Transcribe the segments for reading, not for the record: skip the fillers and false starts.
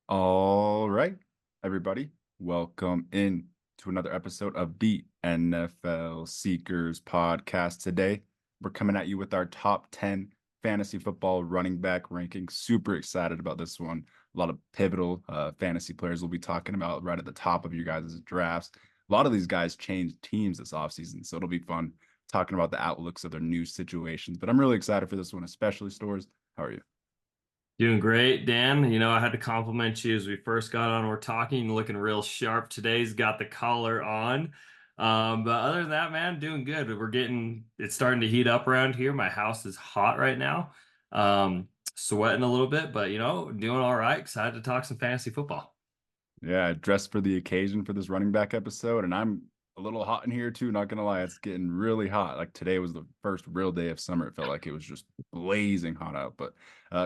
All right, everybody, welcome in to another episode of the NFL Seekers podcast. Today, we're coming at you with our top 10 fantasy football running back rankings. Super excited about this one. A lot of pivotal fantasy players we'll be talking about right at the top of you guys' drafts. A lot of these guys changed teams this offseason, so it'll be fun talking about the outlooks of their new situations. But I'm really excited for this one, especially Stores. How are you? Doing great, Dan. I had to compliment you as we first got on. We're talking, looking real sharp. Today's got the collar on. But other than that, man, doing good. It's starting to heat up around here. My house is hot right now. Sweating a little bit, but doing all right. Excited to talk some fantasy football. Yeah, I dressed for the occasion for this running back episode, and I'm a little hot in here too, not gonna lie. It's getting really hot. Like today was the first real day of summer. It felt like it was just blazing hot out, but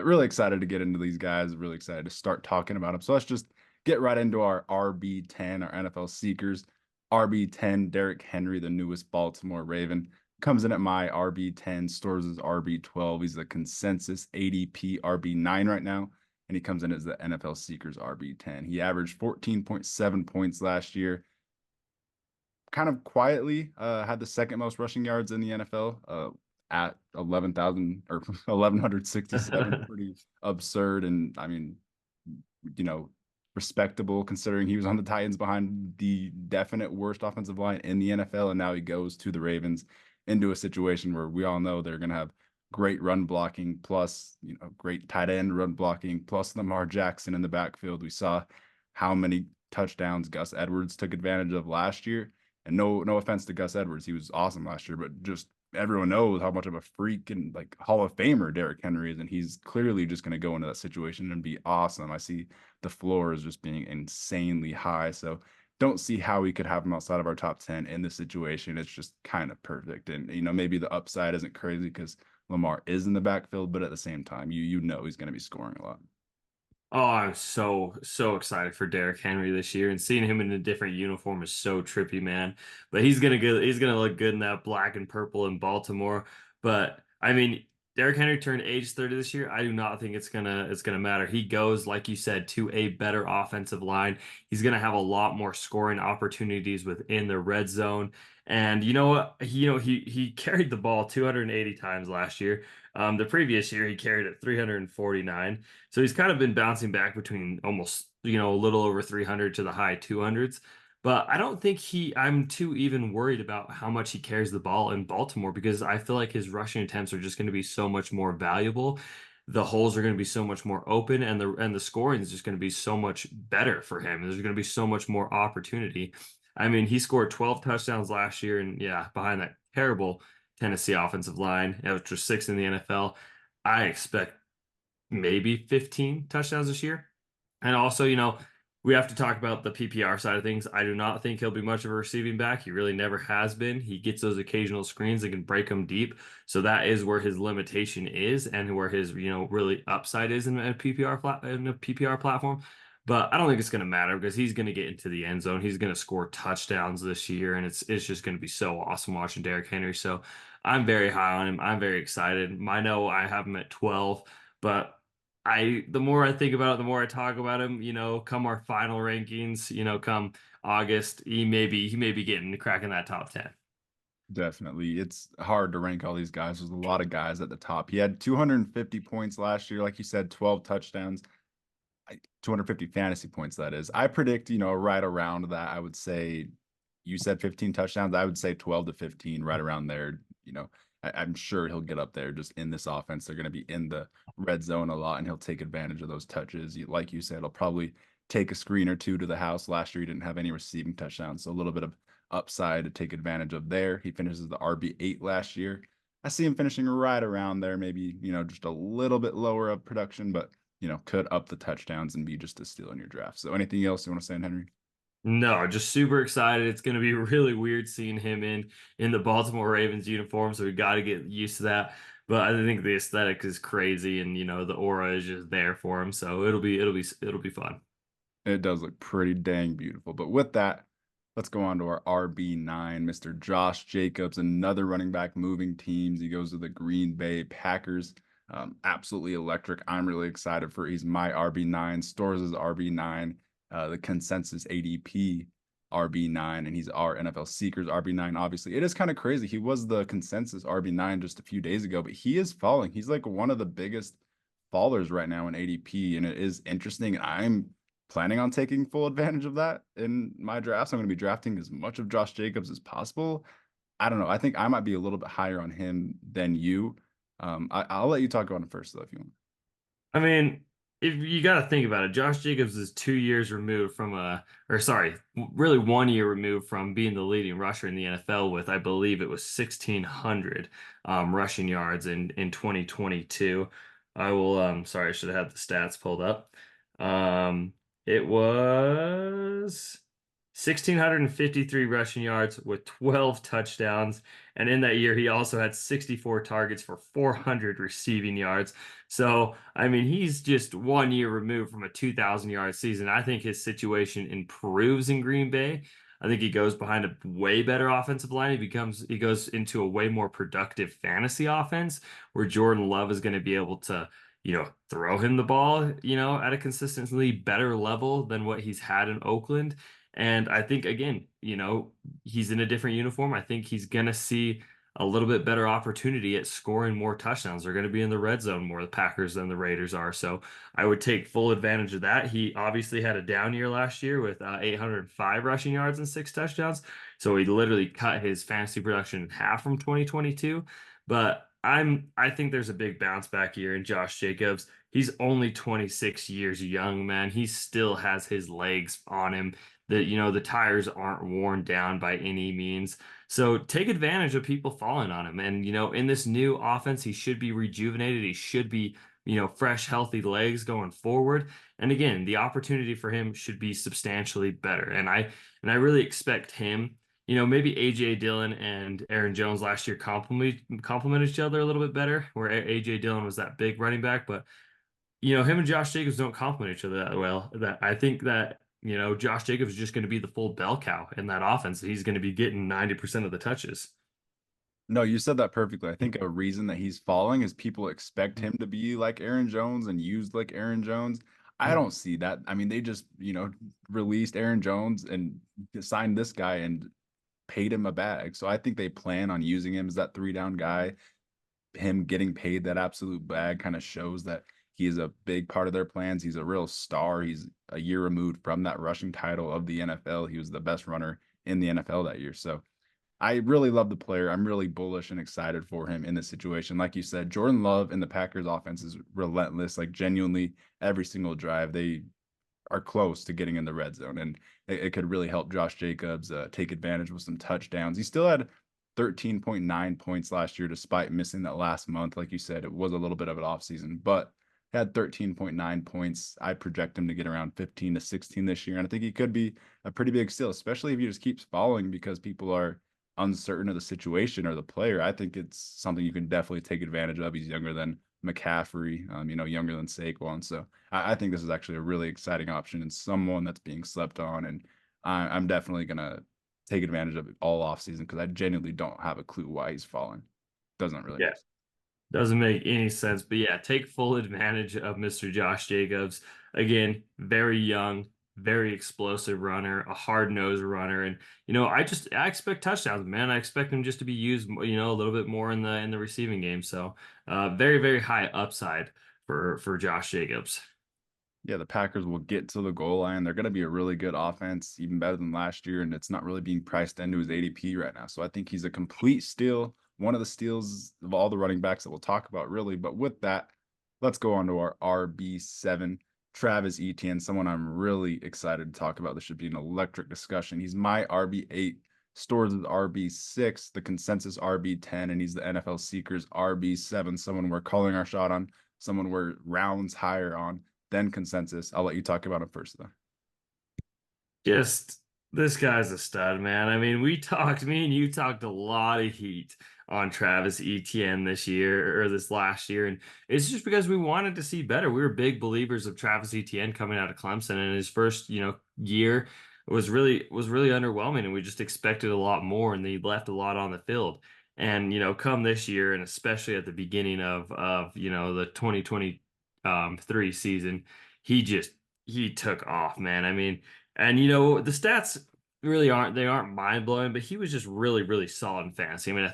really excited to get into these guys, really excited to start talking about them. So let's just get right into our RB10, our NFL seekers. RB10, Derrick Henry, the newest Baltimore Raven, comes in at my RB10, Stores as RB12. He's the consensus ADP RB9 right now, and he comes in as the NFL Seekers RB10. He averaged 14.7 points last year. Kind of quietly had the second most rushing yards in the NFL at 11,000 or 1,167. Pretty absurd. And I mean, you know, respectable considering he was on the Titans behind the definite worst offensive line in the NFL. And now he goes to the Ravens into a situation where we all know they're going to have great run blocking plus, great tight end run blocking plus Lamar Jackson in the backfield. We saw how many touchdowns Gus Edwards took advantage of last year. And no offense to Gus Edwards, he was awesome last year, but just everyone knows how much of a freak and like Hall of Famer Derrick Henry is, and he's clearly just going to go into that situation and be awesome. I see the floor is just being insanely high, so don't see how we could have him outside of our top 10 in this situation. It's just kind of perfect, and maybe the upside isn't crazy because Lamar is in the backfield, but at the same time, you know he's going to be scoring a lot. Oh, I'm so excited for Derrick Henry this year, and seeing him in a different uniform is so trippy, man. But he's gonna look good in that black and purple in Baltimore. But I mean, Derrick Henry turned age 30 this year. I do not think it's gonna matter. He goes, like you said, to a better offensive line. He's gonna have a lot more scoring opportunities within the red zone. And you know what? He carried the ball 280 times last year. The previous year he carried it 349. So he's kind of been bouncing back between almost, a little over 300 to the high 200s. But I don't think I'm too even worried about how much he carries the ball in Baltimore because I feel like his rushing attempts are just going to be so much more valuable. The holes are going to be so much more open and the scoring is just going to be so much better for him. There's going to be so much more opportunity. I mean, he scored 12 touchdowns last year and yeah, behind that terrible Tennessee offensive line, which was sixth in the NFL. I expect maybe 15 touchdowns this year. And also, we have to talk about the PPR side of things. I do not think he'll be much of a receiving back. He really never has been. He gets those occasional screens that can break them deep. So that is where his limitation is and where his, really upside is in a PPR platform. But I don't think it's going to matter because he's going to get into the end zone. He's going to score touchdowns this year, and it's just going to be so awesome watching Derrick Henry. So I'm very high on him. I'm very excited. I know I have him at 12, but the more I think about it, the more I talk about him, come our final rankings, come August, he may be getting cracking that top 10. Definitely. It's hard to rank all these guys. There's a lot of guys at the top. He had 250 points last year, like you said, 12 touchdowns. 250 fantasy points, that is. I predict, right around that. I would say you said 15 touchdowns. I would say 12 to 15, right around there. I'm sure he'll get up there just in this offense. They're going to be in the red zone a lot, and he'll take advantage of those touches. Like you said, he'll probably take a screen or two to the house. Last year, he didn't have any receiving touchdowns, so a little bit of upside to take advantage of there. He finishes the RB8 last year. I see him finishing right around there, maybe, just a little bit lower of production, but could up the touchdowns and be just a steal in your draft. So anything else you want to say on Henry? No, just super excited. It's going to be really weird seeing him in the Baltimore Ravens uniform, so we got to get used to that. But I think the aesthetic is crazy, and the aura is just there for him. So it'll be fun. It does look pretty dang beautiful. But with that, let's go on to our RB9, Mr. Josh Jacobs, another running back moving teams. He goes to the Green Bay Packers. Absolutely electric. I'm really excited for. He's my RB9. Stores is RB9. The consensus ADP RB9, and he's our NFL Seekers RB9. Obviously, it is kind of crazy. He was the consensus RB9 just a few days ago, but he is falling. He's like one of the biggest fallers right now in ADP, and it is interesting. I'm planning on taking full advantage of that in my drafts. I'm going to be drafting as much of Josh Jacobs as possible. I don't know. I think I might be a little bit higher on him than you. I'll let you talk about him first, though, if you want. I mean, if you got to think about it, Josh Jacobs is 2 years removed from or sorry, really 1 year removed from being the leading rusher in the NFL with, I believe it was 1,600 rushing yards in 2022. Sorry, I should have had the stats pulled up. It was 1,653 rushing yards with 12 touchdowns. And in that year, he also had 64 targets for 400 receiving yards. So, I mean, he's just 1 year removed from a 2,000 yard season. I think his situation improves in Green Bay. I think he goes behind a way better offensive line. He goes into a way more productive fantasy offense where Jordan Love is going to be able to, throw him the ball, at a consistently better level than what he's had in Oakland. And I think, again, he's in a different uniform. I think he's going to see a little bit better opportunity at scoring more touchdowns. They're going to be in the red zone more, the Packers, than the Raiders are. So I would take full advantage of that. He obviously had a down year last year with 805 rushing yards and 6 touchdowns. So he literally cut his fantasy production in half from 2022. But I think there's a big bounce back year in Josh Jacobs. He's only 26 years young, man. He still has his legs on him. The tires aren't worn down by any means. So take advantage of people falling on him. And, in this new offense, he should be rejuvenated. He should be, fresh, healthy legs going forward. And again, the opportunity for him should be substantially better. And I really expect him, maybe AJ Dillon and Aaron Jones last year complement each other a little bit better, where AJ Dillon was that big running back, but him and Josh Jacobs don't complement each other that well. That I think that, Josh Jacobs is just going to be the full bell cow in that offense. He's going to be getting 90% of the touches. No, you said that perfectly. I think a reason that he's falling is people expect him to be like Aaron Jones and used like Aaron Jones. I don't see that. I mean, they just, released Aaron Jones and signed this guy and paid him a bag. So I think they plan on using him as that three down guy. Him getting paid that absolute bag kind of shows that he is a big part of their plans. He's a real star. He's a year removed from that rushing title of the NFL. He was the best runner in the NFL that year. So I really love the player. I'm really bullish and excited for him in this situation. Like you said, Jordan Love and the Packers offense is relentless. Like genuinely every single drive, they are close to getting in the red zone. And it could really help Josh Jacobs take advantage with some touchdowns. He still had 13.9 points last year, despite missing that last month. Like you said, it was a little bit of an offseason, but had 13.9 points. I project him to get around 15 to 16 this year. And I think he could be a pretty big steal, especially if he just keeps following because people are uncertain of the situation or the player. I think it's something you can definitely take advantage of. He's younger than McCaffrey, younger than Saquon. So I think this is actually a really exciting option and someone that's being slept on. And I'm definitely going to take advantage of it all offseason because I genuinely don't have a clue why he's falling. Doesn't really Yeah. make sense. Doesn't make any sense. But yeah, take full advantage of Mr. Josh Jacobs. Again, very young, very explosive runner, a hard-nosed runner. And I expect touchdowns, man. I expect him just to be used, a little bit more in the receiving game. So very, very high upside for Josh Jacobs. Yeah, the Packers will get to the goal line. They're going to be a really good offense, even better than last year, and it's not really being priced into his ADP right now. So I think he's a complete steal, one of the steals of all the running backs that we'll talk about, really. But with that, let's go on to our RB7, Travis Etienne, someone I'm really excited to talk about. This should be an electric discussion. He's my RB8, Stores is RB6, the consensus RB10, and he's the NFL Seekers RB7, someone we're calling our shot on, someone we're rounds higher on then consensus. I'll let you talk about him first, though. Just this guy's a stud, man. I mean, me and you talked a lot of heat on Travis Etienne this year or this last year, and it's just because we wanted to see better. We were big believers of Travis Etienne coming out of Clemson, and his first, year was really underwhelming, and we just expected a lot more, and he left a lot on the field. And come this year, and especially at the beginning of the 2023 season, he just he took off, man. I mean, and the stats really aren't mind blowing, but he was just really, really solid in fantasy. I mean,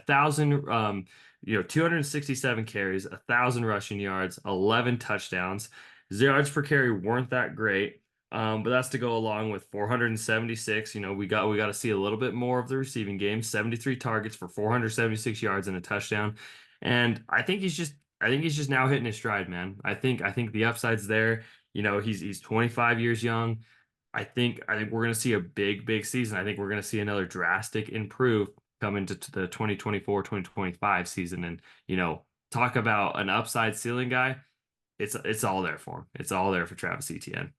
267 carries, 1,000 rushing yards, 11 touchdowns. Yards per carry weren't that great. But that's to go along with 476. We got to see a little bit more of the receiving game. 73 targets for 476 yards and a touchdown. And I think he's just now hitting his stride, man. I think the upside's there. He's 25 years young. I think we're gonna see a big, big season. I think we're gonna see another drastic improve come into the 2024-2025 season. And talk about an upside ceiling guy. It's all there for him. It's all there for Travis Etienne.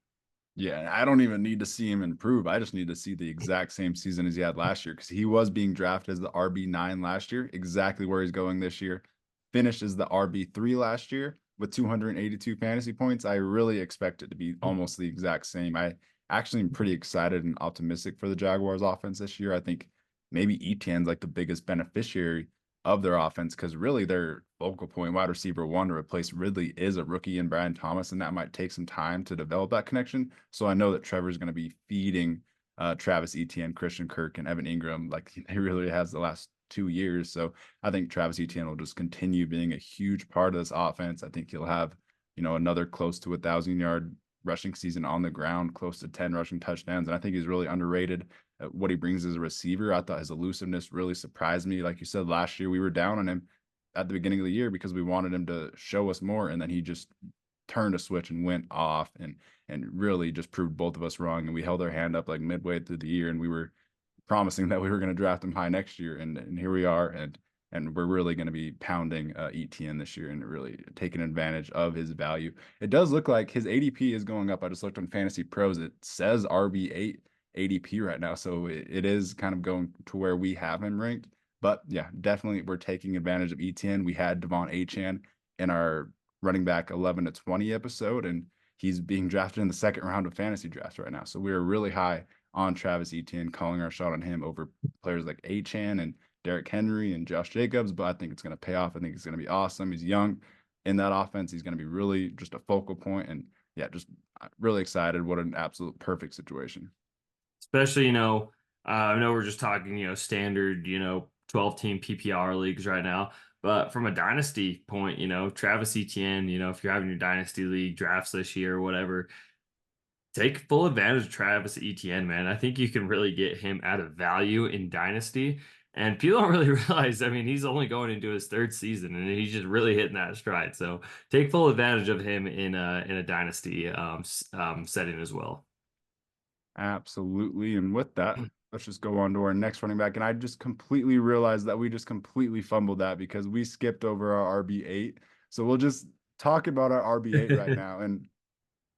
Yeah, and I don't even need to see him improve. I just need to see the exact same season as he had last year because he was being drafted as the RB9 last year, exactly where he's going this year. Finished as the RB3 last year with 282 fantasy points. I really expect it to be almost the exact same. I actually am pretty excited and optimistic for the Jaguars offense this year. I think maybe Etienne's like the biggest beneficiary of their offense because really their focal point wide receiver one to replace Ridley is a rookie in Brian Thomas, and that might take some time to develop that connection. So I know that Trevor's going to be feeding Travis Etienne, Christian Kirk, and Evan Ingram like he really has the last 2 years. So I think Travis Etienne will just continue being a huge part of this offense. I think he'll have, another close to 1,000-yard rushing season on the ground, close to 10 rushing touchdowns. And I think he's really underrated what he brings as a receiver. I thought his elusiveness really surprised me. Like you said, last year we were down on him at the beginning of the year because we wanted him to show us more, and then he just turned a switch and went off and really just proved both of us wrong. And we held our hand up like midway through the year, and we were promising that we were going to draft him high next year, and here we are, and we're really going to be pounding ETN this year and really taking advantage of his value. It does look like his ADP is going up. I just looked on Fantasy Pros. It says RB8 ADP right now, so it is kind of going to where we have him ranked. But yeah, definitely we're taking advantage of ETN. We had Devon Achane in our running back 11 to 20 episode, and he's being drafted in the second round of fantasy drafts right now. So we are really high on Travis Etienne, calling our shot on him over players like Achane and Derrick Henry and Josh Jacobs. But I think it's going to pay off. I think it's going to be awesome. He's young in that offense. He's going to be really just a focal point. And yeah, just really excited. What an absolute perfect situation. Especially, I know we're just talking, standard, 12-team PPR leagues right now. But from a dynasty point, Travis Etienne, if you're having your dynasty league drafts this year or whatever, take full advantage of Travis Etienne, man. I think you can really get him at a value in dynasty. And people don't really realize, I mean, he's only going into his third season and he's just really hitting that stride. So take full advantage of him in a dynasty setting as well. Absolutely. And with that, let's just go on to our next running back. And I just completely realized that we just completely fumbled that because we skipped over our RB8. So we'll just talk about our RB8 right now. And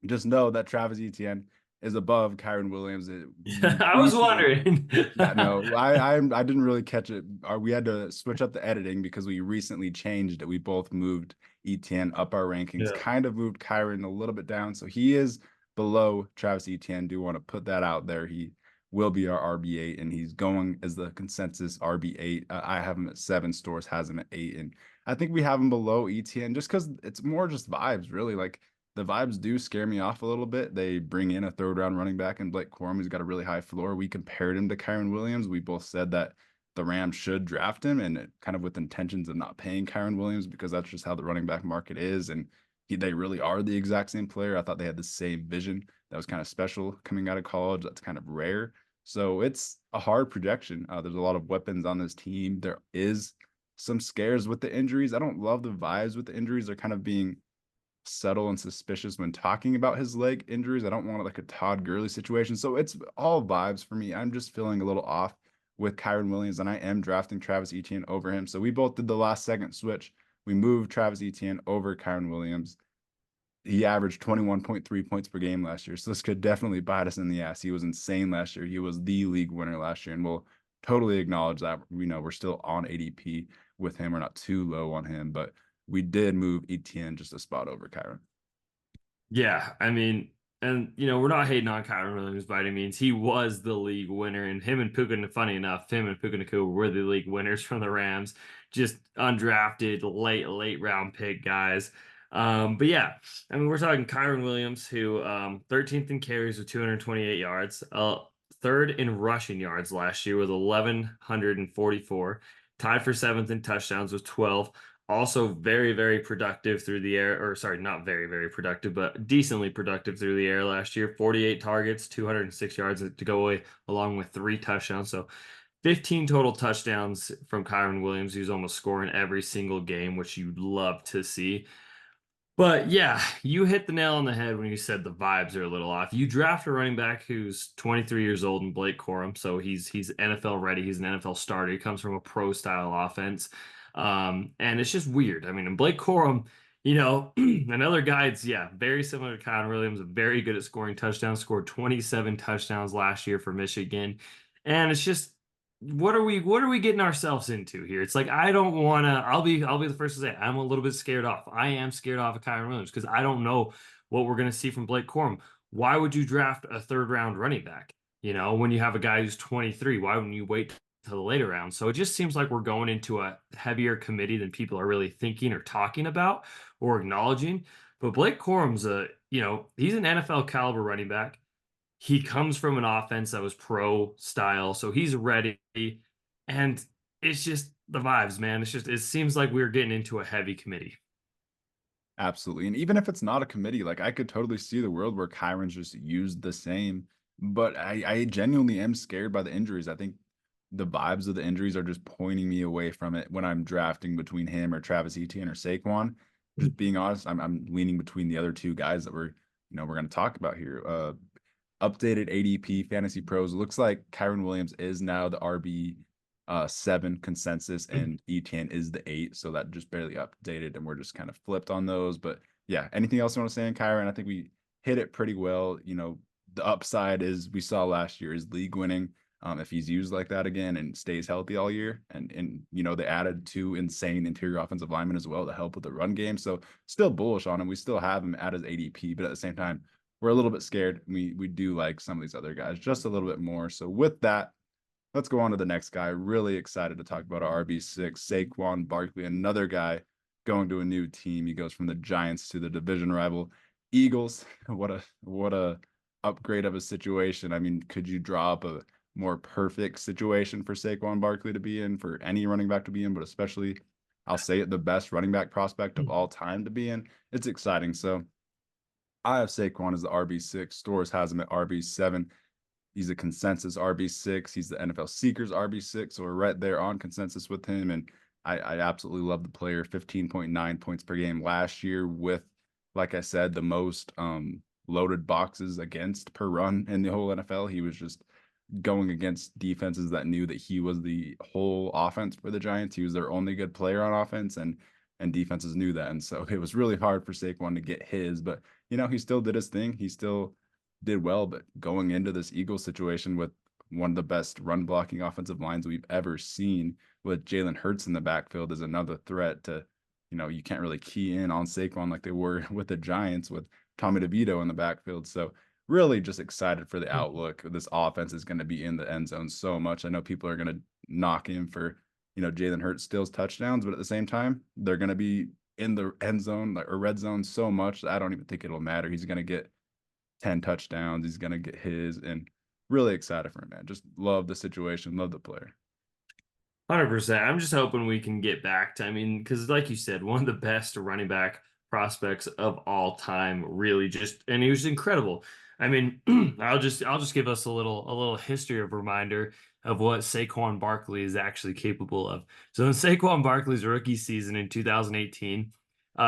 just know that Travis Etienne is above Kyren Williams. We I was recently, wondering. yeah, no, I didn't really catch it. We had to switch up the editing because we recently changed it. We both moved Etienne up our rankings, Yeah. kind of moved Kyren a little bit down. So he is below Travis Etienne. Do want to put that out there. He will be our RB8, and he's going as the consensus RB8. I have him at 7. Stores has him at 8, and I think we have him below Etienne just because it's more just vibes, really. Like the vibes do scare me off a little bit. They bring in a third round running back and Blake Corum, who's got a really high floor. We compared him to Kyren Williams. We both said that the Rams should draft him, and kind of with intentions of not paying Kyren Williams because that's just how the running back market is. And they really are the exact same player. I thought they had the same vision. That was kind of special coming out of college. That's kind of rare. So it's a hard projection. There's a lot of weapons on this team. There is some scares with the injuries. I don't love the vibes with the injuries. They're kind of being subtle and suspicious when talking about his leg injuries. I don't want like a Todd Gurley situation. So it's all vibes for me. I'm just feeling a little off with Kyren Williams, and I am drafting Travis Etienne over him. So we both did the last second switch. We moved Travis Etienne over Kyren Williams. He averaged 21.3 points per game last year. So this could definitely bite us in the ass. He was insane last year. He was the league winner last year. And we'll totally acknowledge that. We know we're still on ADP with him. We're not too low on him, but we did move Etienne just a spot over Kyren. Yeah, I mean, and we're not hating on Kyren Williams by any means. He was the league winner, and him and Puka, funny enough, him and Puka Nacua were the league winners from the Rams. just undrafted late round pick guys. But yeah, I mean, we're talking Kyren Williams, who 13th in carries with 228 yards, third in rushing yards last year with 1,144, tied for seventh in touchdowns with 12. Also very productive through the air, or sorry, not very productive, but decently productive through the air last year. 48 targets, 206 yards to go away, along with 3 touchdowns. So 15 total touchdowns from Kyren Williams, who's almost scoring every single game, which you'd love to see. But yeah, you hit the nail on the head when you said the vibes are a little off. You draft a running back who's 23 years old in Blake Corum, so he's NFL ready. He's an NFL starter. He comes from a pro style offense, and it's just weird. I mean, in Blake Corum, another guy. It's very similar to Kyren Williams. Very good at scoring touchdowns. Scored 27 touchdowns last year for Michigan, and it's just what are we getting ourselves into here? It's like I don't want to. I'll be the first to say I'm a little bit scared off. I am scared off of Kyren Williams because I don't know what we're going to see from Blake Corum. Why would you draft a third round running back? When you have a guy who's 23, why wouldn't you wait till the later round? So it just seems like we're going into a heavier committee than people are really thinking or talking about or acknowledging. But Blake Corum's he's an NFL caliber running back. He comes from an offense that was pro style, so he's ready. And it's just the vibes, man. It seems like we're getting into a heavy committee. Absolutely. And even if it's not a committee, like I could totally see the world where Kyron's just used the same. But I genuinely am scared by the injuries. I think the vibes of the injuries are just pointing me away from it when I'm drafting between him or Travis Etienne or Saquon. Just being honest, I'm leaning between the other two guys that we're going to talk about here. Updated ADP Fantasy Pros looks like Kyren Williams is now the RB 7 consensus and Etienne is the 8, so that just barely updated and we're just kind of flipped on those. But yeah, anything else you want to say on Kyren? I think we hit it pretty well. The upside is we saw last year is league winning. If he's used like that again and stays healthy all year, and they added 2 insane interior offensive linemen as well to help with the run game. So still bullish on him. We still have him at his ADP, but at the same time, we're a little bit scared. We do like some of these other guys just a little bit more. So with that, let's go on to the next guy. Really excited to talk about our RB6, Saquon Barkley, another guy going to a new team. He goes from the Giants to the division rival Eagles. What a upgrade of a situation. I mean, could you draw up a more perfect situation for Saquon Barkley to be in, for any running back to be in, but especially, I'll say it, the best running back prospect of all time to be in? It's exciting. So I have Saquon as the RB6. Stores has him at RB7. He's a consensus RB6. He's the NFL Seekers RB6. So we're right there on consensus with him. And I absolutely love the player. 15.9 points per game last year with, like I said, the most loaded boxes against per run in the whole NFL. He was just going against defenses that knew that he was the whole offense for the Giants. He was their only good player on offense, and defenses knew that. And so it was really hard for Saquon to get his, but he still did his thing. He still did well, but going into this Eagles situation with one of the best run blocking offensive lines we've ever seen with Jalen Hurts in the backfield is another threat to, you can't really key in on Saquon like they were with the Giants with Tommy DeVito in the backfield. So really just excited for the outlook. This offense is going to be in the end zone so much. I know people are going to knock him for, Jalen Hurts steals touchdowns, but at the same time, they're going to be in the end zone or red zone so much that I don't even think it'll matter. He's going to get 10 touchdowns. He's going to get his, and really excited for him, man. Just love the situation, love the player. 100%. I'm just hoping we can get back to, I mean, because like you said, one of the best running back prospects of all time, really and he was incredible. I mean, I'll just give us a little history of reminder of what Saquon Barkley is actually capable of. So in Saquon Barkley's rookie season in 2018,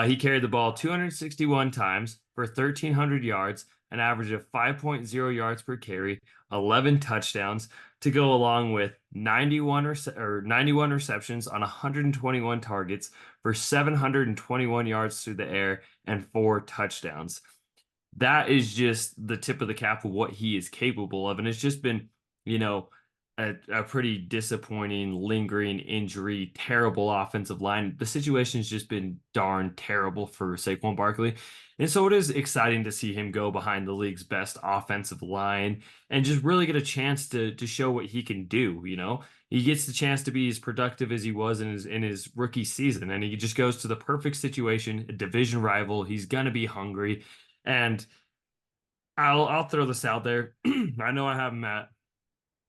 he carried the ball 261 times for 1,300 yards, an average of 5.0 yards per carry, 11 touchdowns, to go along with 91 receptions on 121 targets for 721 yards through the air and 4 touchdowns. That is just the tip of the cap of what he is capable of. And it's just been, a pretty disappointing, lingering injury, terrible offensive line. The situation's just been darn terrible for Saquon Barkley. And so it is exciting to see him go behind the league's best offensive line and just really get a chance to show what he can do, you know? He gets the chance to be as productive as he was in his rookie season, and he just goes to the perfect situation, a division rival. He's gonna be hungry. And I'll throw this out there. I know I have him at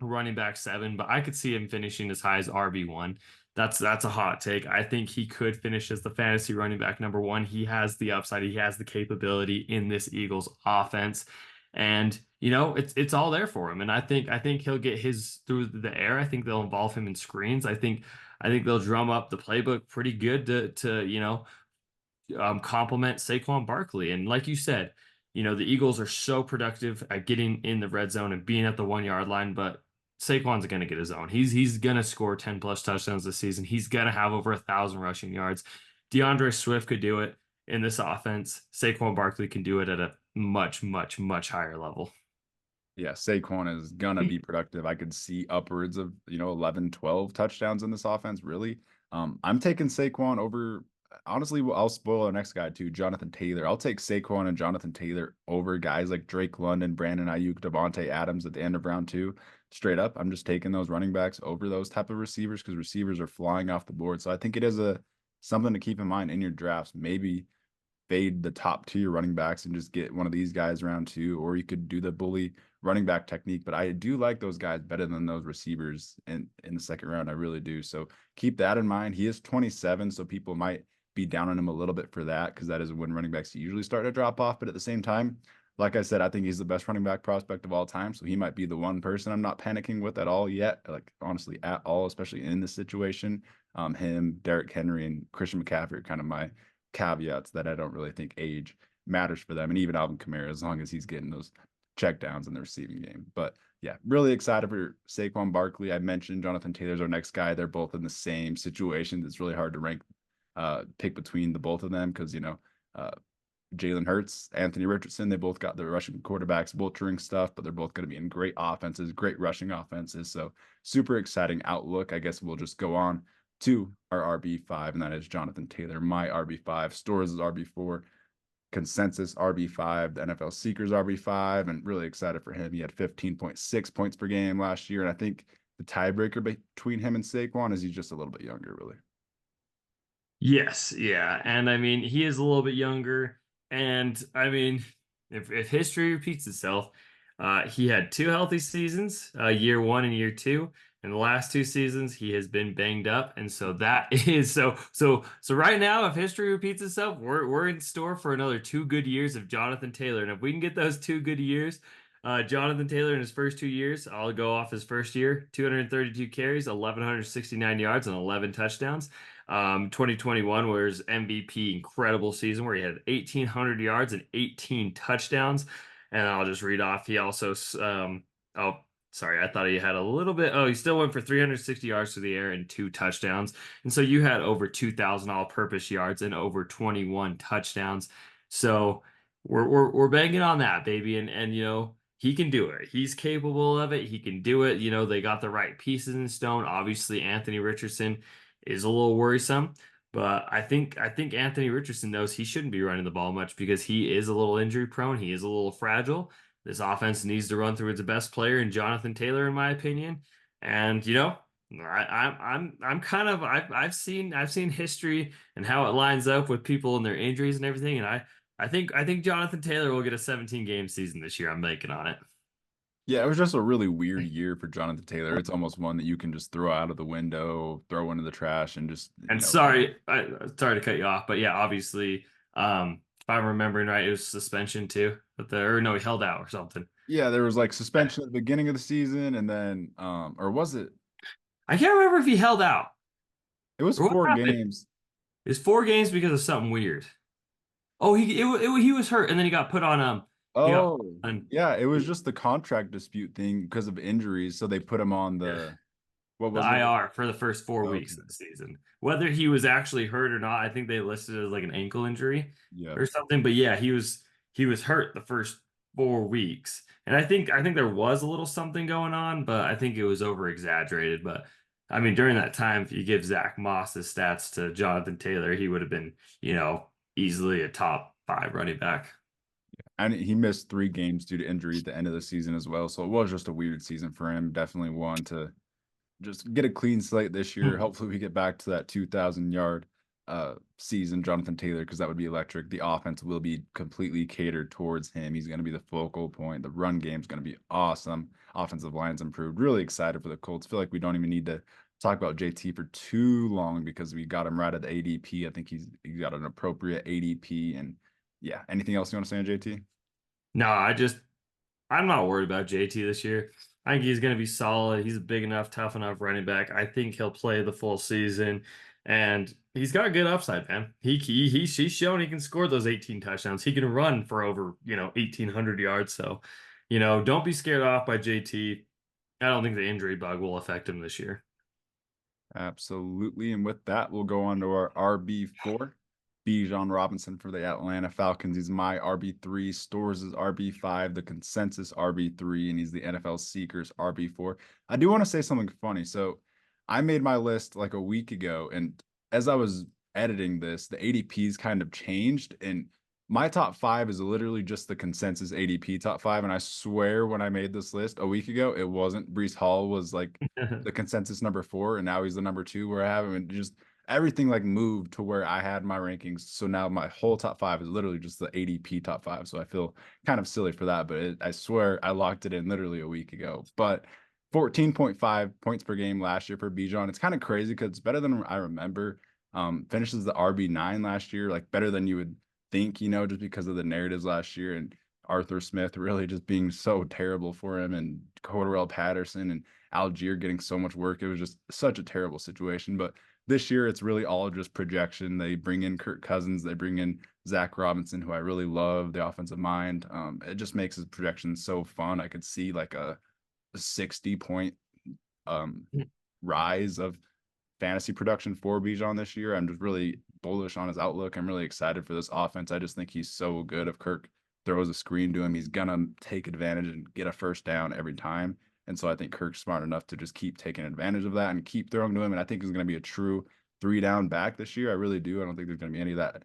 running back 7, but I could see him finishing as high as RB1. That's a hot take. I think he could finish as the fantasy running back number 1. He has the upside, he has the capability in this Eagles offense. And you know, it's all there for him. And I think he'll get his through the air. I think they'll involve him in screens. I think they'll drum up the playbook pretty good to you know, complement Saquon Barkley. And like you said, you know, the Eagles are so productive at getting in the red zone and being at the 1 yard line, but Saquon's going to get his own. He's going to score 10 plus touchdowns this season. He's going to have over 1,000 rushing yards. DeAndre Swift could do it in this offense. Saquon Barkley can do it at a much, much, much higher level. Yeah, Saquon is gonna be productive. I could see upwards of, 11, 12 touchdowns in this offense, really. I'm taking Saquon over, honestly, I'll spoil our next guy too, Jonathan Taylor. I'll take Saquon and Jonathan Taylor over guys like Drake London, Brandon Ayuk, Devontae Adams at the end of round 2. Straight up, I'm just taking those running backs over those type of receivers because receivers are flying off the board. So I think it is a something to keep in mind in your drafts. Maybe fade the top tier running backs and just get one of these guys round 2, or you could do the bully running back technique. But I do like those guys better than those receivers in the second round. I really do. So keep that in mind. He is 27, so people might be down on him a little bit for that because that is when running backs usually start to drop off. But at the same time, like I said, I think he's the best running back prospect of all time. So he might be the one person I'm not panicking with at all yet. Like honestly, at all, especially in this situation. Him, Derrick Henry, and Christian McCaffrey are kind of my caveats that I don't really think age matters for them. And even Alvin Kamara, as long as he's getting those checkdowns in the receiving game. But yeah, really excited for Saquon Barkley. I mentioned Jonathan Taylor's our next guy. They're both in the same situation. It's really hard to pick between the both of them because, uh, Jalen Hurts, Anthony Richardson, they both got the rushing quarterbacks butchering stuff, but they're both going to be in great offenses, great rushing offenses. So super exciting outlook. I guess we'll just go on to our RB5, and that is Jonathan Taylor, my RB5. Stores is RB4, consensus RB5, the NFL Seekers RB5, and really excited for him. He had 15.6 points per game last year, and I think the tiebreaker between him and Saquon is he's just a little bit younger, really. Yes, yeah. And I mean, he is a little bit younger. And I mean, if history repeats itself, he had 2 healthy seasons, year 1 and year 2. And the last 2 seasons, he has been banged up. And so that is so right now, if history repeats itself, we're in store for another 2 good years of Jonathan Taylor. And if we can get those 2 good years, Jonathan Taylor in his first 2 years, I'll go off his first year, 232 carries, 1,169 yards, and 11 touchdowns. 2021 was MVP, incredible season where he had 1,800 yards and 18 touchdowns. And I'll just read off. He also, oh, sorry, I thought he had a little bit. Oh, he still went for 360 yards through the air and 2 touchdowns. And so you had over 2,000 all-purpose yards and over 21 touchdowns. So we're banging on that, baby. And you know, he can do it. He's capable of it. He can do it. You know, they got the right pieces in stone. Obviously, Anthony Richardson is a little worrisome, but I think Anthony Richardson knows he shouldn't be running the ball much because he is a little injury prone. He is a little fragile. This offense needs to run through its best player in Jonathan Taylor, in my opinion. And you know, I'm kind of I've seen history and how it lines up with people and their injuries and everything, and I think Jonathan Taylor will get a 17 game season this year. I'm banking on it. Yeah, it was just a really weird year for Jonathan Taylor. It's almost one that you can just throw out of the window, throw into the trash, and just, And sorry to cut you off, but yeah, obviously, if I'm remembering right, it was suspension too. But or no, he held out or something. yeah, there was like suspension at the beginning of the season, and then, or was it? I can't remember if he held out It was or what four happened. games. It's 4 games because of something weird. Oh, he was hurt and then he got put on he got Oh, on yeah, it was just the contract dispute thing because of injuries. So they put him on yeah, what the was it? IR for the first 4 weeks Okay. of the season. Whether he was actually hurt or not, I think they listed it as like an ankle injury Yeah. or something. But yeah, he was hurt the first. 4 weeks. And I think there was a little something going on, but I think it was over exaggerated. But I mean, during that time, if you give Zach Moss's stats to Jonathan Taylor, he would have been, easily a top 5 running back. And he missed 3 games due to injury at the end of the season as well. So it was just a weird season for him. Definitely one to just get a clean slate this year. Hopefully, we get back to that 2,000 yard season, Jonathan Taylor, because that would be electric. The offense will be completely catered towards him. He's going to be the focal point. The run game is going to be awesome. Offensive line's improved. Really excited for the Colts. Feel like we don't even need to talk about JT for too long because we got him right at the ADP. I think he's got an appropriate ADP. And yeah, anything else you want to say on JT? No, I'm not worried about JT this year. I think he's going to be solid. He's a big enough, tough enough running back. I think he'll play the full season, and he's got a good upside, man. He's shown he can score those 18 touchdowns. He can run for over 1,800 yards. So, don't be scared off by JT. I don't think the injury bug will affect him this year. Absolutely. And with that, we'll go on to our RB4. Bijan Robinson for the Atlanta Falcons. He's my RB3. Stores is RB5, the consensus RB3, and he's the NFL Seekers RB4. I do want to say something funny. So I made my list like a week ago, and as I was editing this, the ADPs kind of changed, and my top 5 is literally just the consensus ADP top 5. And I swear when I made this list a week ago, it wasn't. Breece Hall was like the consensus number 4, and now he's the number 2 where I have him. And just everything like moved to where I had my rankings. So now my whole top 5 is literally just the ADP top 5. So I feel kind of silly for that, but I swear I locked it in literally a week ago. But 14.5 points per game last year for Bijan. It's kind of crazy because it's better than I remember. Finishes the RB9 last year, like better than you would think, just because of the narratives last year and Arthur Smith really just being so terrible for him and Cordarrelle Patterson and Algier getting so much work. It was just such a terrible situation. But this year, it's really all just projection. They bring in Kirk Cousins, they bring in Zach Robinson, who I really love, the offensive mind. It just makes his projection so fun. I could see like a 60-point rise of fantasy production for Bijan this year. I'm just really bullish on his outlook. I'm really excited for this offense. I just think he's so good. If Kirk throws a screen to him, he's gonna take advantage and get a first down every time. And so I think Kirk's smart enough to just keep taking advantage of that and keep throwing to him. And I think he's going to be a true 3-down back this year. I really do. I don't think there's going to be any of that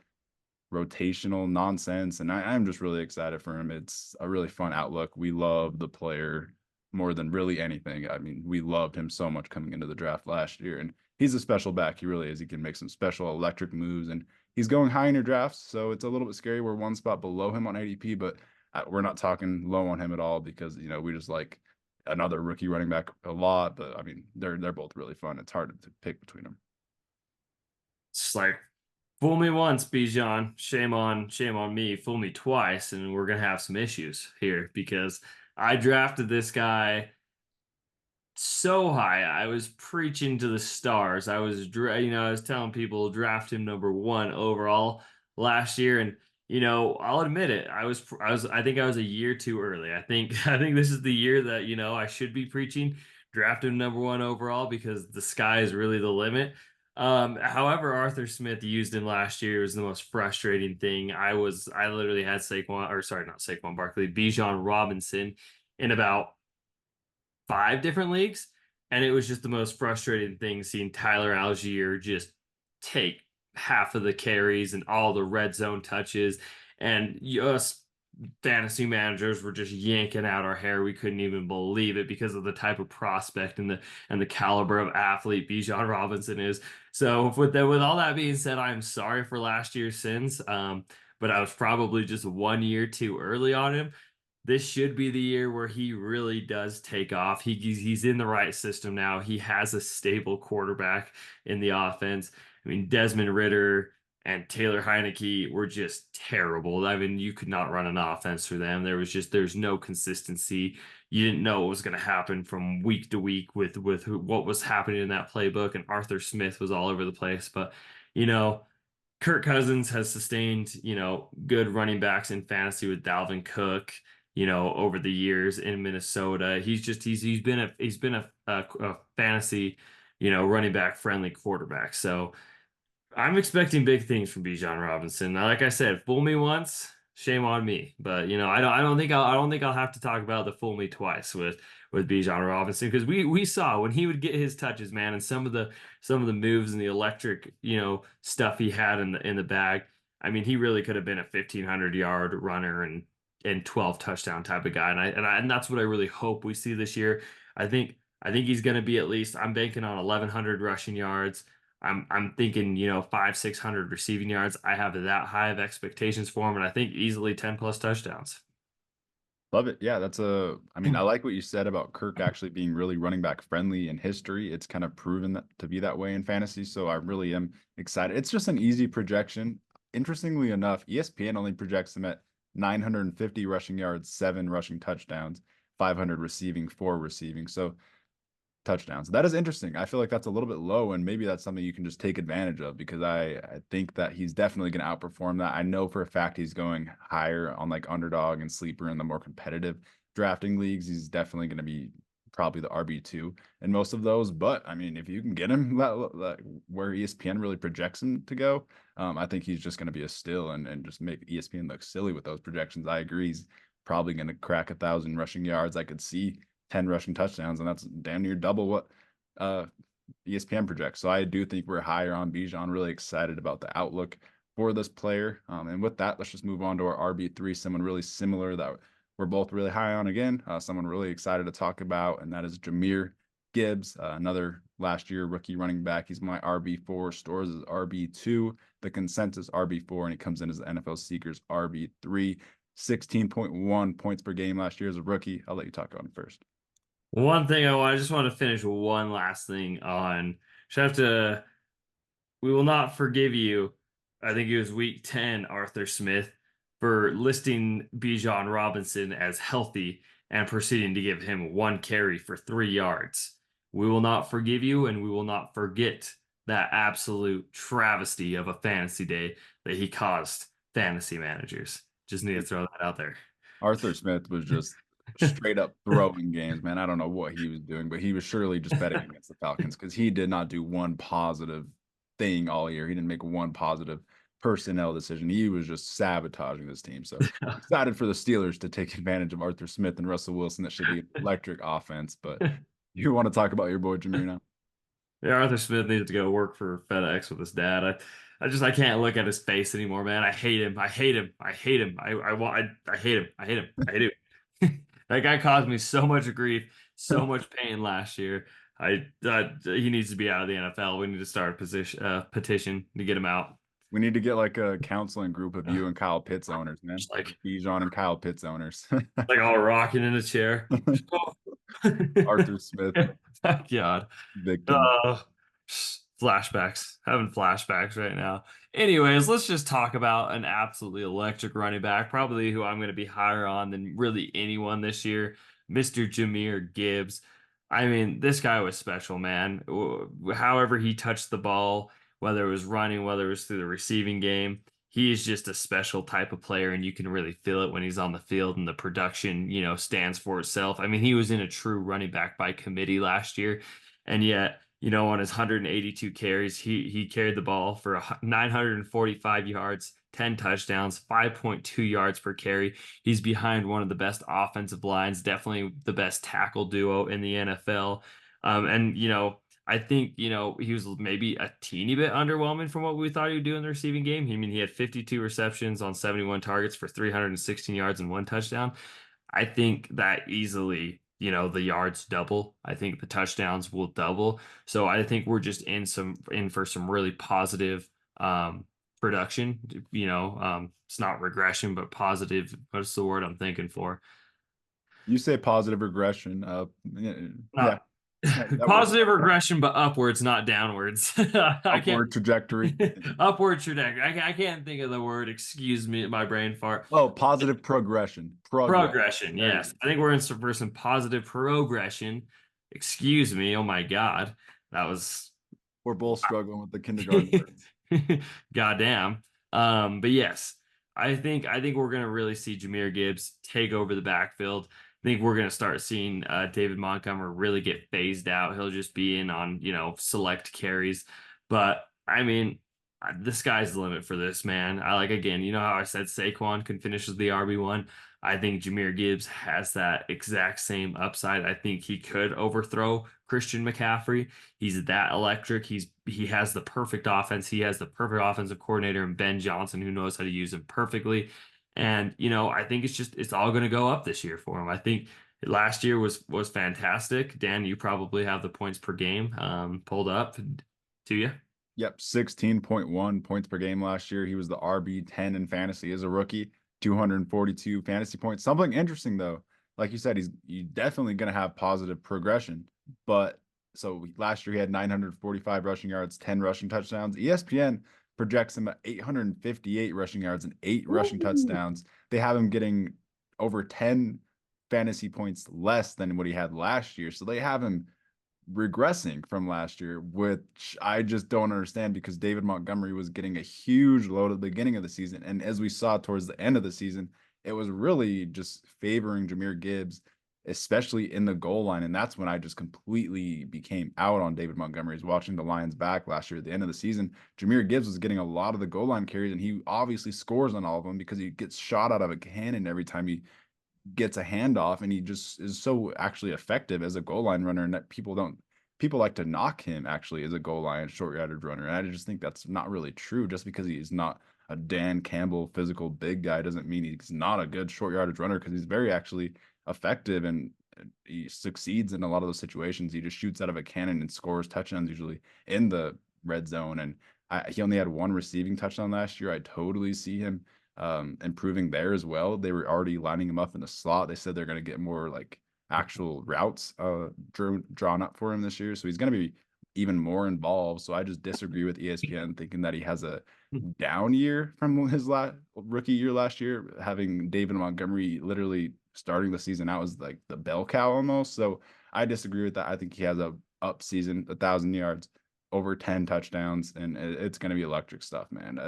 rotational nonsense. And I'm just really excited for him. It's a really fun outlook. We love the player more than really anything. I mean, we loved him so much coming into the draft last year. And he's a special back. He really is. He can make some special electric moves. And he's going high in your drafts. So it's a little bit scary. We're one spot below him on ADP, but we're not talking low on him at all because, we just like another rookie running back a lot. But I mean, they're both really fun. It's hard to pick between them. It's like, fool me once, Bijan. Shame on me. Fool me twice, and we're gonna have some issues here because I drafted this guy so high. I was preaching to the stars. I was telling people draft him number 1 overall last year, and I'll admit it. I think I was a year too early. I think this is the year that I should be preaching draft him number 1 overall because the sky is really the limit. However, Arthur Smith used him last year was the most frustrating thing. I literally had not Saquon Barkley, Bijan Robinson in about 5 different leagues, and it was just the most frustrating thing seeing Tyler Algier just take half of the carries and all the red zone touches, and us fantasy managers were just yanking out our hair. We couldn't even believe it because of the type of prospect and the caliber of athlete Bijan Robinson is. So with all that being said, I'm sorry for last year's sins. But I was probably just 1 year too early on him. This should be the year where he really does take off. He's in the right system now. He has a stable quarterback in the offense. I mean, Desmond Ridder and Taylor Heineke were just terrible. I mean, you could not run an offense for them. There's no consistency. You didn't know what was going to happen from week to week with what was happening in that playbook. And Arthur Smith was all over the place. But you know, Kirk Cousins has sustained, good running backs in fantasy with Dalvin Cook, over the years in Minnesota. He's been a fantasy, running back friendly quarterback. So I'm expecting big things from Bijan Robinson. Now, like I said, fool me once, Shame on me. But I don't think I'll have to talk about the fool me twice with Bijan Robinson, because we saw when he would get his touches, man, and some of the moves and the electric, stuff he had in the bag. I mean, he really could have been a 1,500-yard runner and 12 touchdown type of guy. And that's what I really hope we see this year. I think he's going to be, at least I'm banking on 1,100 rushing yards. I'm thinking, 500-600 receiving yards. I have that high of expectations for him, and I think easily 10 plus touchdowns. Love it. Yeah, I mean, I like what you said about Kirk actually being really running back friendly in history. It's kind of proven that to be that way in fantasy. So I really am excited. It's just an easy projection. Interestingly enough, ESPN only projects him at 950 rushing yards, 7 rushing touchdowns, 500 receiving, 4 receiving. So touchdowns. That is interesting. I feel like that's a little bit low, and maybe that's something you can just take advantage of, because I think that he's definitely going to outperform that. I know for a fact he's going higher on like underdog and sleeper in the more competitive drafting leagues. He's definitely going to be probably the RB2 in most of those. But I mean, if you can get him where ESPN really projects him to go, I think he's just going to be a steal and just make ESPN look silly with those projections. I agree. He's probably going to crack 1,000 rushing yards. I could see 10 rushing touchdowns, and that's damn near double what ESPN projects. So I do think we're higher on Bijan. Really excited about the outlook for this player. And with that, let's just move on to our RB3, someone really similar that we're both really high on again, someone really excited to talk about, and that is Jahmyr Gibbs, another last year rookie running back. He's my RB4, Stores is RB2, the consensus RB4, and he comes in as the NFL Seekers RB3. 16.1 points per game last year as a rookie. I'll let you talk on it first. One thing I just want to finish one last thing on. Should have to. We will not forgive you. I think it was week 10, Arthur Smith, for listing Bijan Robinson as healthy and proceeding to give him 1 carry for 3 yards. We will not forgive you, and we will not forget that absolute travesty of a fantasy day that he caused fantasy managers. Just need to throw that out there. Arthur Smith was just straight up throwing games, man. I don't know what he was doing, but he was surely just betting against the Falcons, because he did not do one positive thing all year. He didn't make one positive personnel decision. He was just sabotaging this team. So excited for the Steelers to take advantage of Arthur Smith and Russell Wilson. That should be an electric offense. But you want to talk about your boy Jahmyr now? Yeah, Arthur Smith needed to go work for FedEx with his dad. I can't look at his face anymore, man. I hate him. I hate him. I hate him. I hate him. I hate him. I hate him. That guy caused me so much grief, so much pain last year. He needs to be out of the NFL. We need to start a petition to get him out. We need to get like a counseling group of you and Kyle Pitts owners, man. Just like Bijan and Kyle Pitts owners. all rocking in a chair. Arthur Smith, God. victim. Uh, Flashbacks. Having flashbacks right now. Anyways, let's just talk about an absolutely electric running back, probably who I'm going to be higher on than really anyone this year, Mr. Jahmyr Gibbs. I mean, this guy was special, man. However he touched the ball, whether it was running, whether it was through the receiving game, he is just a special type of player, and you can really feel it when he's on the field, and the production, stands for itself. I mean, he was in a true running back by committee last year, and yet, on his 182 carries, he carried the ball for 945 yards, 10 touchdowns, 5.2 yards per carry. He's behind one of the best offensive lines, definitely the best tackle duo in the NFL. And I think, he was maybe a teeny bit underwhelming from what we thought he would do in the receiving game. I mean, he had 52 receptions on 71 targets for 316 yards and 1 touchdown. I think that easily, the yards double. I think the touchdowns will double. So I think we're just in for some really positive production. It's not regression, but positive. What's the word I'm thinking for? You say positive regression. Yeah, Positive regression, but upwards, not downwards. I can't. upward trajectory. Upward trajectory. I can't think of the word. Excuse me, my brain fart. Oh, positive progression. Progression, yes. I think we're in for some positive progression. Excuse me. Oh my God. That was We're both struggling with the kindergarten words. goddamn. But yes, I think we're gonna really see Jahmyr Gibbs take over the backfield. I think we're going to start seeing David Montgomery really get phased out. He'll just be in on, select carries. But I mean, the sky's the limit for this man. I like, again, you know how I said Saquon can finish as the RB1. I think Jahmyr Gibbs has that exact same upside. I think he could overthrow Christian McCaffrey. He's that electric. He has the perfect offense. He has the perfect offensive coordinator in Ben Johnson, who knows how to use him perfectly. And I think it's all going to go up this year for him. I think last year was fantastic. Dan, you probably have the points per game pulled up to you. Yep, 16.1 points per game last year. He was the RB10 in fantasy as a rookie, 242 fantasy points. Something interesting though, like you said, he's definitely going to have positive progression. But so last year he had 945 rushing yards, 10 rushing touchdowns. ESPN projects him at 858 rushing yards and 8 rushing Ooh. touchdowns. They have him getting over 10 fantasy points less than what he had last year. So they have him regressing from last year, which I just don't understand because David Montgomery was getting a huge load at the beginning of the season. And as we saw towards the end of the season, it was really just favoring Jahmyr Gibbs, especially in the goal line. And that's when I just completely became out on David Montgomery. Is watching the Lions back last year at the end of the season. Jahmyr Gibbs was getting a lot of the goal line carries, and he obviously scores on all of them because he gets shot out of a cannon every time he gets a handoff, and he just is so actually effective as a goal line runner, and that people like to knock him actually as a goal line short yardage runner. And I just think that's not really true. Just because he's not a Dan Campbell physical big guy doesn't mean he's not a good short yardage runner, because he's very actually effective, and he succeeds in a lot of those situations. He just shoots out of a cannon and scores touchdowns usually in the red zone. And he only had one receiving touchdown last year. I totally see him improving there as well. They were already lining him up in the slot. They said they're going to get more like actual routes drawn up for him this year. So he's going to be even more involved. So I just disagree with ESPN thinking that he has a down year from his rookie year last year, having David Montgomery literally starting the season out as like the bell cow almost. So I disagree with that. I think he has a up season, 1,000 yards, over 10 touchdowns, and it's going to be electric stuff, man.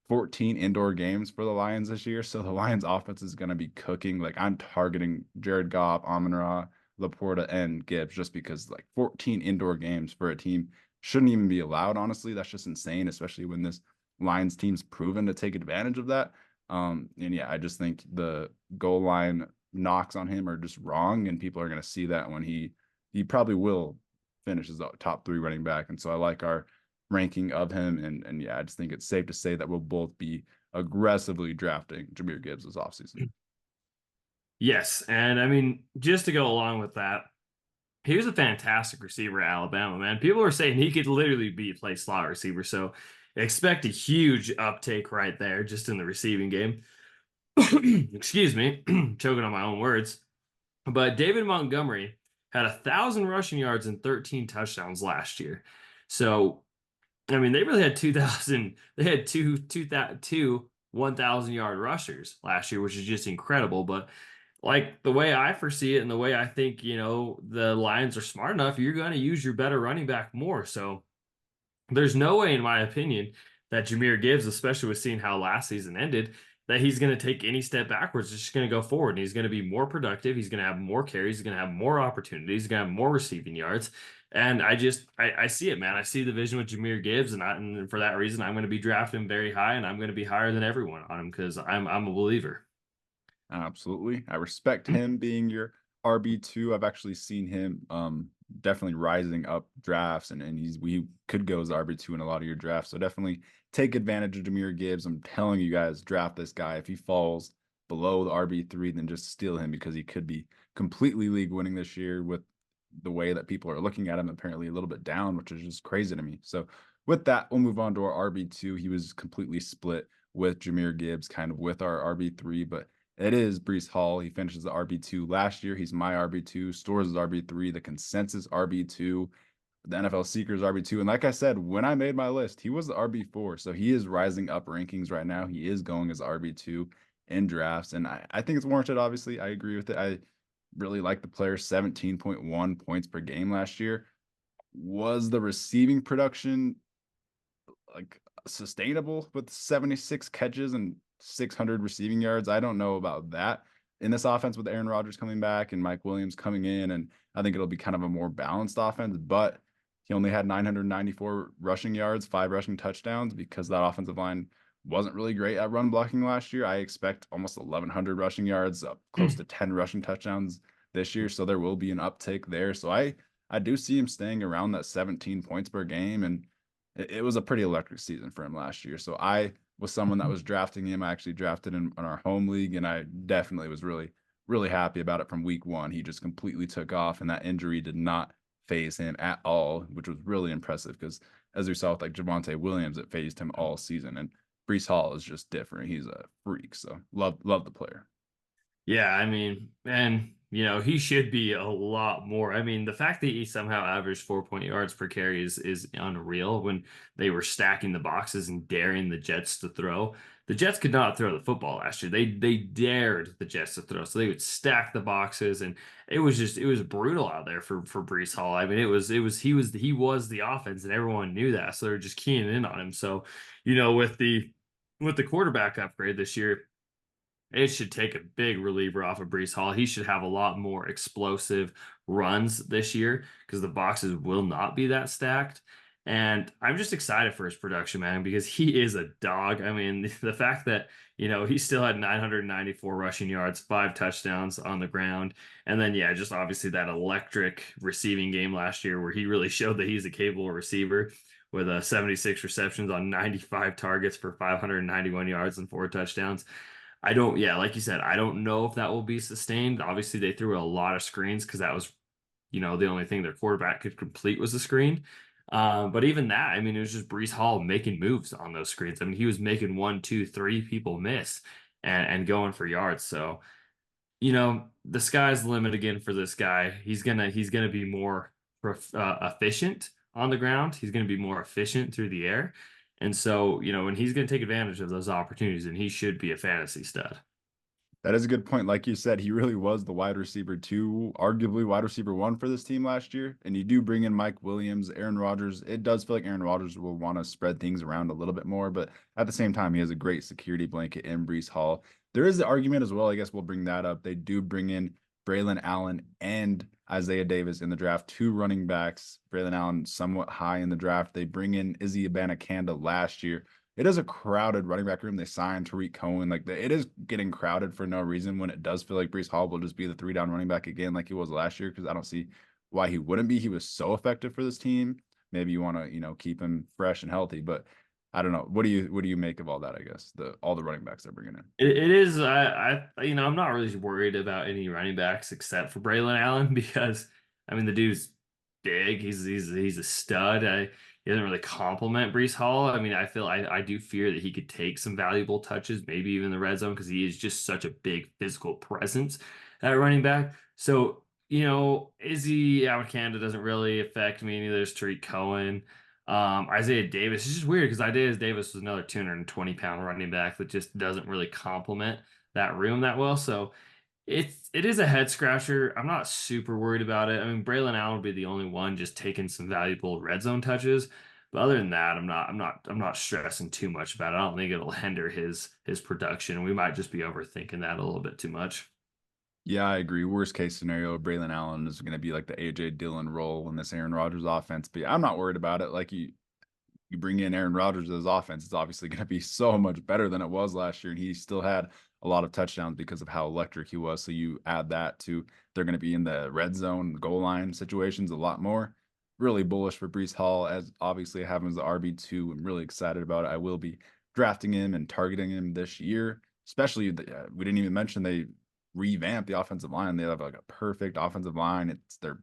14 indoor games for the Lions this year. So the Lions offense is going to be cooking. Like, I'm targeting Jared Goff, Amon-Ra, Laporta, and Gibbs just because like 14 indoor games for a team shouldn't even be allowed. Honestly, that's just insane, especially when this Lions team's proven to take advantage of that. And yeah, I just think the goal line knocks on him are just wrong, and people are going to see that when he probably will finish as a top 3 running back. And so I like our ranking of him. And yeah, I just think it's safe to say that we'll both be aggressively drafting Jahmyr Gibbs this offseason. Yes, and I mean, just to go along with that, he was a fantastic receiver at Alabama, man. People were saying he could literally play slot receiver, so expect a huge uptake right there just in the receiving game. Excuse me, choking on my own words. But David Montgomery had 1,000 rushing yards and 13 touchdowns last year. So I mean, they really had 2,000. They had two 1,000 yard rushers last year, which is just incredible. But like the way I foresee it and the way I think, the Lions are smart enough, you're going to use your better running back more. So there's no way, in my opinion, that Jahmyr Gibbs, especially with seeing how last season ended, that he's going to take any step backwards. He's just going to go forward, and he's going to be more productive. He's going to have more carries. He's going to have more opportunities. He's going to have more receiving yards. And I see it, man. I see the vision with Jahmyr Gibbs, and for that reason, I'm going to be drafting him very high, and I'm going to be higher than everyone on him because I'm a believer. Absolutely. I respect him being your RB2. I've actually seen him definitely rising up drafts, and we could go as RB2 in a lot of your drafts. So definitely take advantage of Jahmyr Gibbs. I'm telling you guys, draft this guy. If he falls below the RB3, then just steal him, because he could be completely league winning this year with the way that people are looking at him, apparently a little bit down, which is just crazy to me. So with that, we'll move on to our RB2. He was completely split with Jahmyr Gibbs, kind of with our RB3, but it is Breece Hall. He finishes the RB2 last year. He's my RB2. Stores is RB3, the consensus RB2, the NFL Seekers RB2. And like I said, when I made my list, he was the RB4. So he is rising up rankings right now. He is going as RB2 in drafts. And I think it's warranted, obviously. I agree with it. I really like the player. 17.1 points per game last year. Was the receiving production like sustainable with 76 catches and 600 receiving yards? I don't know about that in this offense with Aaron Rodgers coming back and Mike Williams coming in. And I think it'll be kind of a more balanced offense, but He only had 994 rushing yards, 5 rushing touchdowns because that offensive line wasn't really great at run blocking last year. I expect almost 1,100 rushing yards, up close to 10 rushing touchdowns this year. So there will be an uptake there. So I do see him staying around that 17 points per game. And it was a pretty electric season for him last year. So I was someone that was drafting him. I actually drafted him in our home league, and I definitely was really, really happy about it from week one. He just completely took off, and that injury did not phase him at all, which was really impressive because as we saw with like Javonte Williams, it phased him all season. And Breece Hall is just different. He's a freak. So love the player. Yeah, I mean, and he should be a lot more. I mean, the fact that he somehow averaged 4 yards per carry is unreal when they were stacking the boxes and daring the Jets to throw. The Jets could not throw the football last year. They dared the Jets to throw. So they would stack the boxes, and it was brutal out there for Breece Hall. I mean, he was the offense, and everyone knew that. So they're just keying in on him. So, with the quarterback upgrade this year, it should take a big reliever off of Breece Hall. He should have a lot more explosive runs this year because the boxes will not be that stacked. And I'm just excited for his production, man, because he is a dog. I mean, the fact that, he still had 994 rushing yards, 5 touchdowns on the ground. And then, yeah, just obviously that electric receiving game last year where he really showed that he's a capable receiver with 76 receptions on 95 targets for 591 yards and 4 touchdowns. Yeah, like you said, I don't know if that will be sustained. Obviously, they threw a lot of screens because that was, the only thing their quarterback could complete was a screen. But even that, I mean, it was just Breece Hall making moves on those screens. I mean, he was making one, two, three people miss and going for yards. So, the sky's the limit again for this guy. He's gonna be more efficient on the ground. He's gonna be more efficient through the air. And so, and he's going to take advantage of those opportunities, and he should be a fantasy stud. That is a good point. Like you said, he really was the wide receiver two, arguably wide receiver one for this team last year. And you do bring in Mike Williams, Aaron Rodgers. It does feel like Aaron Rodgers will want to spread things around a little bit more, but at the same time, he has a great security blanket in Breece Hall. There is the argument as well. I guess we'll bring that up. They do bring in Braylon Allen and Isaiah Davis in the draft, two running backs. Braylon Allen somewhat high in the draft. They bring in Izzy Abanikanda last year. It is a crowded running back room. They signed Tariq Cohen. It is getting crowded for no reason when it does feel like Breece Hall will just be the 3 down running back again like he was last year, because I don't see why he wouldn't be. He was so effective for this team. Maybe you want to, keep him fresh and healthy, but I don't know. What do you make of all that, I guess? All the running backs they're bringing in. It is, I'm not really worried about any running backs except for Braylon Allen because, I mean, the dude's big. He's a stud. He doesn't really complement Breece Hall. I mean, I do fear that he could take some valuable touches, maybe even the red zone, because he is just such a big physical presence at running back. So, Izzy Canada doesn't really affect me. Neither does Tariq Cohen. Isaiah Davis is just weird because Isaiah Davis was another 220-pound running back that just doesn't really complement that room that well. So it is a head scratcher. I'm not super worried about it. I mean, Braylon Allen will be the only one just taking some valuable red zone touches. But other than that, I'm not stressing too much about it. I don't think it'll hinder his production. We might just be overthinking that a little bit too much. Yeah, I agree. Worst case scenario, Braylon Allen is going to be like the AJ Dillon role in this Aaron Rodgers offense. But yeah, I'm not worried about it. Like you bring in Aaron Rodgers as offense, it's obviously going to be so much better than it was last year. And he still had a lot of touchdowns because of how electric he was. So you add that to they're going to be in the red zone, goal line situations a lot more. Really bullish for Breece Hall, as obviously I have him as the RB2. I'm really excited about it. I will be drafting him and targeting him this year, especially we didn't even mention they revamped the offensive line. They have like a perfect offensive line. It's their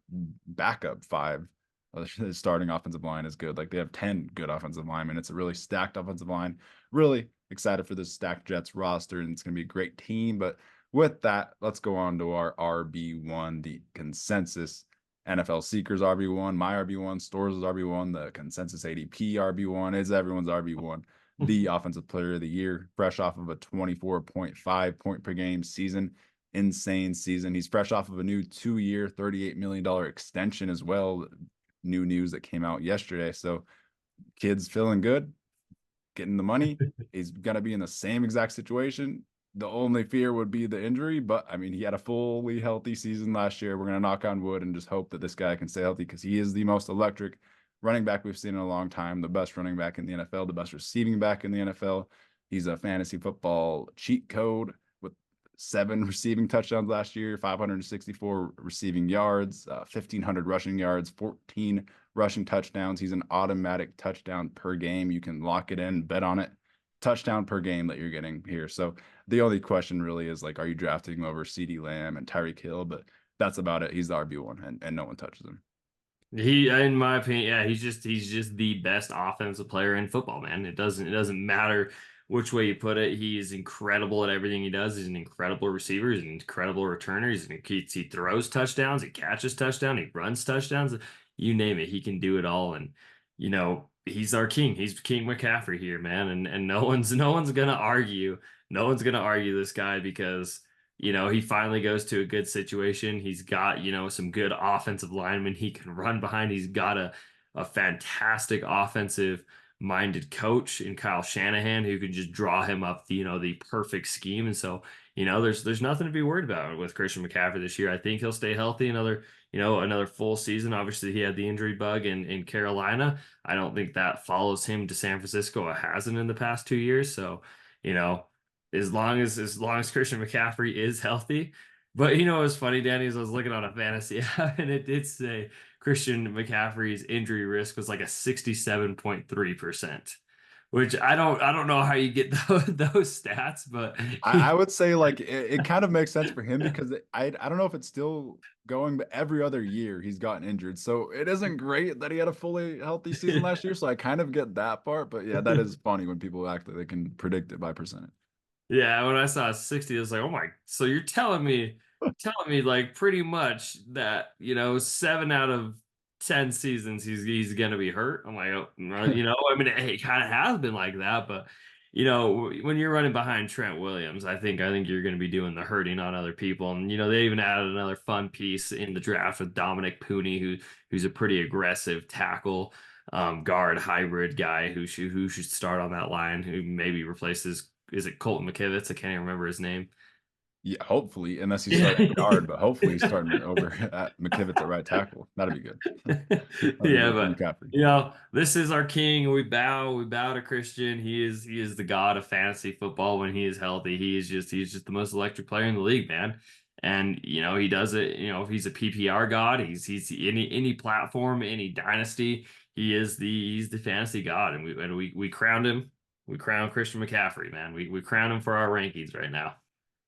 backup five. The starting offensive line is good. Like they have 10 good offensive linemen. It's a really stacked offensive line. Really excited for this stacked Jets roster, and it's going to be a great team. But with that, let's go on to our RB1, the consensus NFL Seekers RB1, my RB1, Stores' RB1, the consensus ADP RB1 is everyone's RB1, the offensive player of the year, fresh off of a 24.5 point per game season. Insane season. He's fresh off of a new 2-year, $38 million extension as well. New news that came out yesterday. So kid's feeling good, getting the money. He's going to be in the same exact situation. The only fear would be the injury, but I mean, he had a fully healthy season last year. We're going to knock on wood and just hope that this guy can stay healthy because he is the most electric running back we've seen in a long time, the best running back in the NFL, the best receiving back in the NFL. He's a fantasy football cheat code with 7 receiving touchdowns last year, 564 receiving yards, 1,500 rushing yards, 14 rushing touchdowns. He's an automatic touchdown per game. You can lock it in, bet on it. Touchdown per game that you're getting here. So the only question really is like, are you drafting him over CeeDee Lamb and Tyreek Hill? But that's about it. He's the RB1 and no one touches him. He, in my opinion, yeah, he's just the best offensive player in football, man. It doesn't matter which way you put it. He is incredible at everything he does. He's an incredible receiver. He's an incredible returner. He throws touchdowns. He catches touchdowns. He runs touchdowns. You name it, he can do it all. And he's our king. He's King McCaffrey here, man. And no one's gonna argue. No one's gonna argue this guy because he finally goes to a good situation. He's got, some good offensive linemen he can run behind. He's got a fantastic offensive minded coach in Kyle Shanahan who can just draw him up the perfect scheme. And so, there's nothing to be worried about with Christian McCaffrey this year. I think he'll stay healthy another full season. Obviously, he had the injury bug in Carolina. I don't think that follows him to San Francisco. It hasn't in the past 2 years. So, you know, as long as Christian McCaffrey is healthy. But what's funny, Danny, is I was looking on a fantasy app and it did say Christian McCaffrey's injury risk was like a 67.3%, which I don't know how you get those stats, but I would say like it kind of makes sense for him because I don't know if it's still going, but every other year he's gotten injured. So it isn't great that he had a fully healthy season last year. So I kind of get that part. But yeah, that is funny when people act like they can predict it by percentage. yeah, when I saw 60, I was like, oh my, so you're telling me like pretty much that, 7 out of 10 seasons he's gonna be hurt. I'm like, oh, I mean, it kind of has been like that, but when you're running behind Trent Williams, I think you're gonna be doing the hurting on other people. And they even added another fun piece in the draft with Dominic Pooney, who's a pretty aggressive tackle, guard hybrid guy who should start on that line, who maybe replaces, is it Colton McKivitz? I can't even remember his name. Yeah, hopefully, unless he's Yeah. starting at guard, but hopefully he's starting over at McKivitz at right tackle. That'd be good. That'd be Yeah, good for but McCaffrey. this is our king. We bow to Christian. He is the god of fantasy football when he is healthy. He's just the most electric player in the league, man. And he does it, he's a PPR god. He's any platform, any dynasty, he's the fantasy god. And we crowned him. We crowned Christian McCaffrey, man. We crowned him for our rankings right now.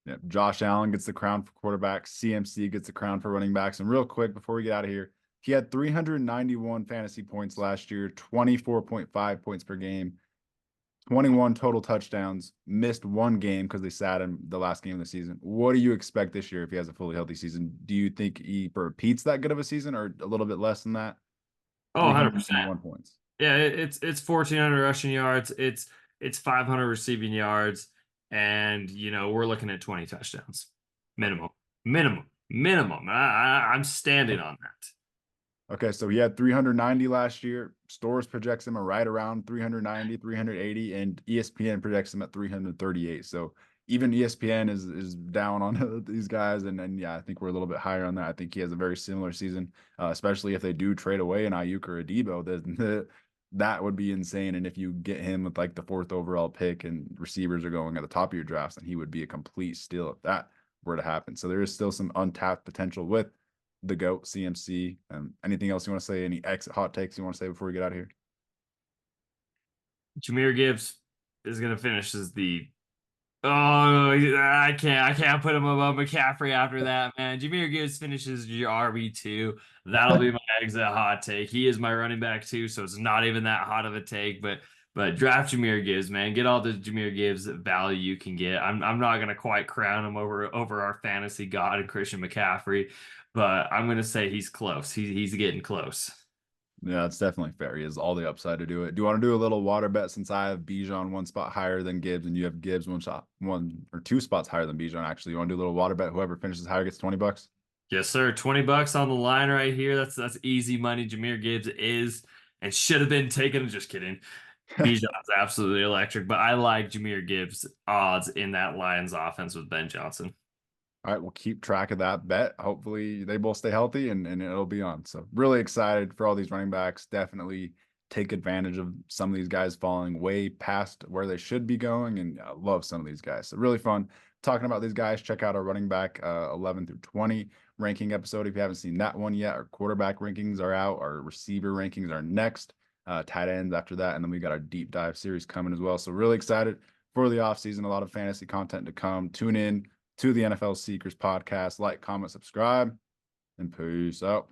Yeah, Josh Allen gets the crown for quarterbacks. CMC gets the crown for running backs. And real quick, before we get out of here, he had 391 fantasy points last year, 24.5 points per game, 21 total touchdowns, missed 1 game because they sat him the last game of the season. What do you expect this year if he has a fully healthy season? Do you think he repeats that good of a season or a little bit less than that? Oh, 100%. 391 points. Yeah, it's 1,400 rushing yards. It's 500 receiving yards, and we're looking at 20 touchdowns minimum, minimum. I'm standing on that. Okay, so he had 390 last year. Stores projects him right around 390, 380, and ESPN projects him at 338. So even ESPN is down on these guys, and yeah, I think we're a little bit higher on that. I think he has a very similar season, especially if they do trade away an Ayuk or a Debo. That would be insane. And if you get him with like the 4th overall pick and receivers are going at the top of your drafts, then he would be a complete steal if that were to happen. So there is still some untapped potential with the GOAT, CMC. Anything else you want to say? Any exit hot takes you want to say before we get out of here? Jahmyr Gibbs is going to finish as the. Oh, I can't put him above McCaffrey after that, man. Jahmyr Gibbs finishes your RB2. That'll be my exit hot take. He is my running back too, so it's not even that hot of a take. But draft Jahmyr Gibbs, man. Get all the Jahmyr Gibbs value you can get. I'm not gonna quite crown him over our fantasy god and Christian McCaffrey, but I'm gonna say he's close. He's getting close. Yeah, it's definitely fair. He has all the upside to do it. Do you want to do a little water bet since I have Bijan 1 spot higher than Gibbs and you have Gibbs 1 or 2 spots higher than Bijan? Actually, you want to do a little water bet? Whoever finishes higher gets $20. Yes, sir. $20 on the line right here. That's easy money. Jahmyr Gibbs is and should have been taken. Just kidding. Bijan's absolutely electric, but I like Jahmyr Gibbs' odds in that Lions offense with Ben Johnson. All right, we'll keep track of that bet. Hopefully they both stay healthy and it'll be on. So really excited for all these running backs. Definitely take advantage of some of these guys falling way past where they should be going. And I love some of these guys. So really fun talking about these guys. Check out our running back 11 through 20 ranking episode if you haven't seen that one yet. Our quarterback rankings are out. Our receiver rankings are next. Tight ends after that. And then we got our deep dive series coming as well. So really excited for the offseason. A lot of fantasy content to come. Tune in to the NFL Seekers podcast. Like, comment, subscribe, and peace out.